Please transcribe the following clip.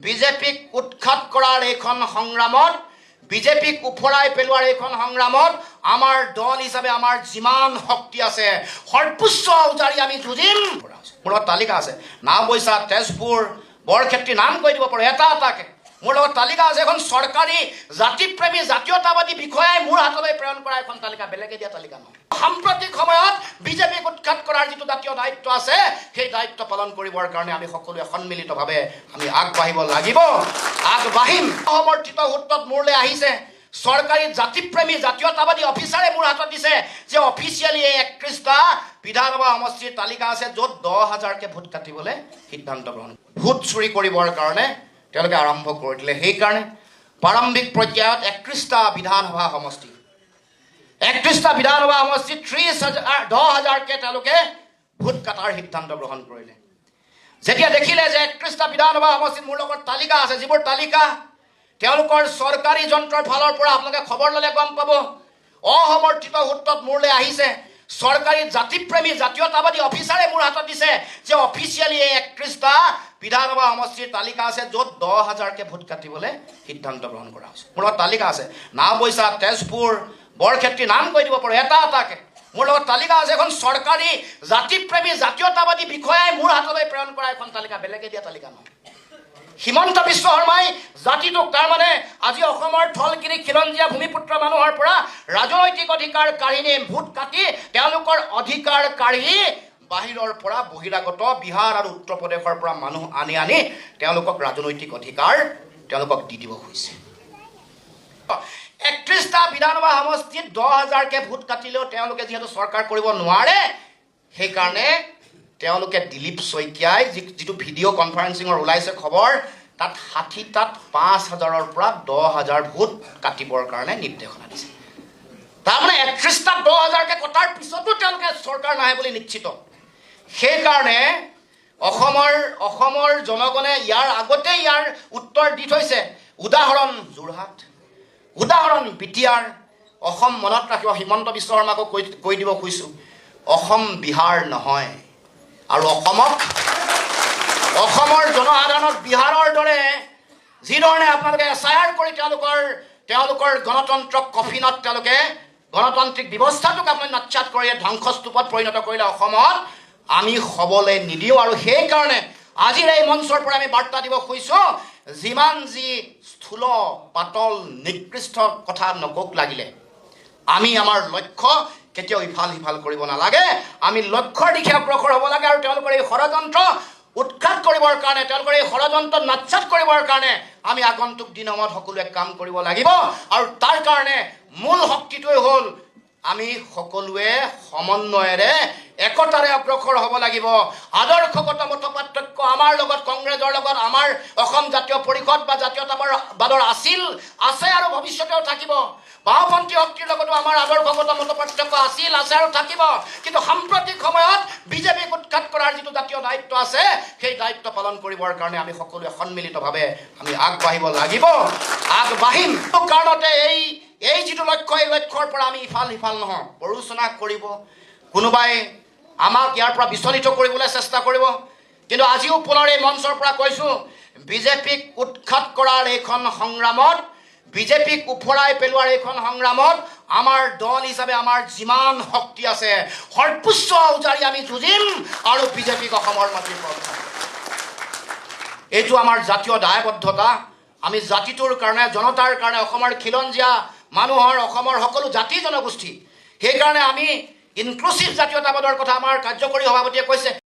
বিজেপিক উৎখাত কৰাৰ এইখন সংগ্ৰামত বিজেপিক উফৰাই পেলোৱাৰ এইখন সংগ্ৰামত আমাৰ দল হিচাপে আমাৰ যিমান শক্তি আছে সৰ্বোচ্চ উজাৰি আমি যুঁজিম। মোৰ লগত তালিকা আছে, নাওবৈচা, তেজপুৰ, বৰক্ষেত্ৰী নাম কৈ দিব পাৰোঁ এটা এটাকে। মোৰ লগত তালিকা আছে, এখন চৰকাৰী জাতিপ্ৰেমী জাতীয়তাবাদী বিষয়াই মোৰ হাতলৈ প্ৰেৰণ কৰা এখন তালিকা, বেলেগে দিয়া তালিকা নহয়। সাম্প্ৰতিক সময়ত বিজেপিক উৎখাত কৰাৰ যিটো জাতীয় দায়িত্ব আছে সেই দায়িত্ব পালন কৰিবৰ কাৰণে আমি সকলোৱে সন্মিলিতভাৱে আমি আগবাঢ়িব লাগিব, আগবাঢ়িম। সমৰ্থিত সূত্ৰত মোৰলৈ আহিছে, চৰকাৰী জাতিপ্ৰেমী জাতীয়তাবাদী অফিচাৰে মোৰ হাতত দিছে যে অফিচিয়েলি এই 31টা বিধানসভা সমষ্টিৰ তালিকা আছে য'ত 10,000কে ভোট কাটিবলৈ সিদ্ধান্ত গ্ৰহণ, ভোট চুৰি কৰিবৰ কাৰণে তেওঁলোকে আৰম্ভ কৰি দিলে। সেইকাৰণে প্ৰাৰম্ভিক পৰ্যায়ত 31টা বিধানসভা সমষ্টি 10,000কে তেওঁলোকে ভোট কটাৰ সিদ্ধান্ত গ্ৰহণ কৰিলে। যেতিয়া দেখিলে যে 31টা বিধানসভা সমষ্টিত মোৰ লগত তালিকা আছে, যিবোৰ তালিকা তেওঁলোকৰ চৰকাৰী যন্ত্ৰৰ ফালৰ পৰা আপোনালোকে খবৰ ল'লে গম পাব, অসমৰ্থিত সূত্ৰত মোৰলৈ আহিছে, চৰকাৰী জাতিপ্ৰেমী জাতীয়তাবাদী অফিচাৰে মোৰ হাতত দিছে যে অফিচিয়েলি এই 31টা বিধানসভা সমষ্টিৰ তালিকা আছে য'ত 10,000কে ভোট কাটিবলৈ সিদ্ধান্ত গ্ৰহণ কৰা হৈছে। মোৰ লগত তালিকা আছে, নাওবৈচা, তেজপুৰ, বৰক্ষেত্ৰী নাম কৈ দিব পাৰোঁ এটা এটাকে। মোৰ লগত তালিকা আছে, এখন চৰকাৰী জাতিপ্ৰেমী জাতীয়তাবাদী বিষয়াই মোৰ হাতলৈ প্ৰেৰণ কৰা এখন তালিকা, বেলেগে দিয়া তালিকা নহয়। হিমন্ত বিশ্ব শৰ্মাই জাতিটোক তাৰমানে আজি অসমৰ থলকিৰি খিলঞ্জীয়া ভূমিপুত্ৰ মানুহৰ পৰা ৰাজনৈতিক অধিকাৰ কাঢ়ি নি ভোট কাটি তেওঁলোকৰ অধিকাৰ কাঢ়ি বাহিৰৰ পৰা বহিৰাগত বিহাৰ আৰু উত্তৰ প্ৰদেশৰ পৰা মানুহ আনি তেওঁলোকক ৰাজনৈতিক অধিকাৰ তেওঁলোকক দি দিব খুজিছে। 31টা বিধানসভা সমষ্টিত 10,000কে ভোট কাটিলেও তেওঁলোকে যিহেতু চৰকাৰ কৰিব নোৱাৰে, সেইকাৰণে তেওঁলোকে দিলীপ শইকীয়াই যিটো ভিডিঅ' কনফাৰেন্সিঙৰ ওলাইছে খবৰ, তাত 60টাত 5,000ৰ পৰা 10,000 ভোট কাটিবৰ কাৰণে নিৰ্দেশনা দিছে। তাৰমানে 31টাত 10,000কে কটাৰ পিছতো তেওঁলোকে চৰকাৰ নাহে বুলি নিশ্চিত। সেইকাৰণে অসমৰ জনগণে ইয়াৰ আগতে ইয়াৰ উত্তৰ দি থৈছে। উদাহৰণ যোৰহাট, উদাহৰণ বিটিয়াৰ। অসম মনত ৰাখিব, হিমন্ত বিশ্ব শৰ্মাকো কৈ দিব খুজিছোঁ, অসম বিহাৰ নহয়। আৰু অসমৰ জনসাধাৰণক বিহাৰৰ দৰে যিধৰণে আপোনালোকে SIR কৰি তেওঁলোকৰ গণতন্ত্ৰক কফিনত তেওঁলোকে গণতান্ত্ৰিক ব্যৱস্থাটোক আপুনি নাচ্ছাত কৰি ধ্বংসস্তূপত পৰিণত কৰিলে, অসমত আমি হ'বলৈ নিদিওঁ। আৰু সেইকাৰণে আজিৰ এই মঞ্চৰ পৰা আমি বাৰ্তা দিব খুজিছোঁ, যিমান যি স্থূল পাতল নিকৃষ্ট কথা নকওক লাগিলে, আমি আমাৰ লক্ষ্য কেতিয়াও ইফাল সিফাল কৰিব নালাগে। আমি লক্ষ্যৰ দিশে অগ্ৰসৰ হ'ব লাগে আৰু তেওঁলোকৰ এই ষড়যন্ত্ৰ উৎখাত কৰিবৰ কাৰণে, তেওঁলোকৰ এই ষড়যন্ত্ৰ নাচ্ছাত কৰিবৰ কাৰণে আমি আগন্তুক দিনসমূহত সকলোৱে কাম কৰিব লাগিব। আৰু তাৰ কাৰণে মূল শক্তিটোৱে হ'ল আমি সকলোৱে সমন্বয়েৰে একতাৰে অগ্ৰসৰ হ'ব লাগিব। আদৰ্শগত মত পাৰ্থক্য আমাৰ লগত, কংগ্ৰেছৰ লগত আমাৰ অসম জাতীয় পৰিষদ বা জাতীয়তাবাদৰ আছে আৰু ভৱিষ্যতেও থাকিব। বাওঁপন্থী শক্তিৰ লগতো আমাৰ আদৰ্শগত মত পাৰ্থক্য আছে আৰু থাকিব। কিন্তু সাম্প্ৰতিক সময়ত বিজেপিক উৎখাত কৰাৰ যিটো জাতীয় দায়িত্ব আছে সেই দায়িত্ব পালন কৰিবৰ কাৰণে আমি সকলোৱে সন্মিলিতভাৱে আমি আগবাঢ়িব লাগিব, আগবাঢ়িম। কাৰণতে এই যিটো লক্ষ্য, এই লক্ষ্যৰ পৰা আমি ইফাল সিফাল নহওঁ। প্ৰৰোচনা কৰিব, কোনোবাই আমাক ইয়াৰ পৰা বিচলিত কৰিবলৈ চেষ্টা কৰিব, কিন্তু আজিও পুনৰ এই মঞ্চৰ পৰা কৈছোঁ, বিজেপিক উৎখাত কৰাৰ এইখন সংগ্ৰামত, বিজেপিক উফৰাই পেলোৱাৰ এইখন সংগ্ৰামত আমাৰ দল হিচাপে আমাৰ যিমান শক্তি আছে সৰ্বোচ্চ উজাৰি আমি যুঁজিম আৰু বিজেপিক অসমৰ মাটিৰ পৰা। এইটো আমাৰ জাতীয় দায়বদ্ধতা। আমি জাতিটোৰ কাৰণে, জনতাৰ কাৰণে, অসমৰ খিলঞ্জীয়া মানুহৰ, অসমৰ সকলো জাতি জনগোষ্ঠী, সেইকাৰণে আমি ইনক্লুচিভ জাতীয়তাবাদৰ কথা আমাৰ কাৰ্যকৰী সভাপতিয়ে কৈছে।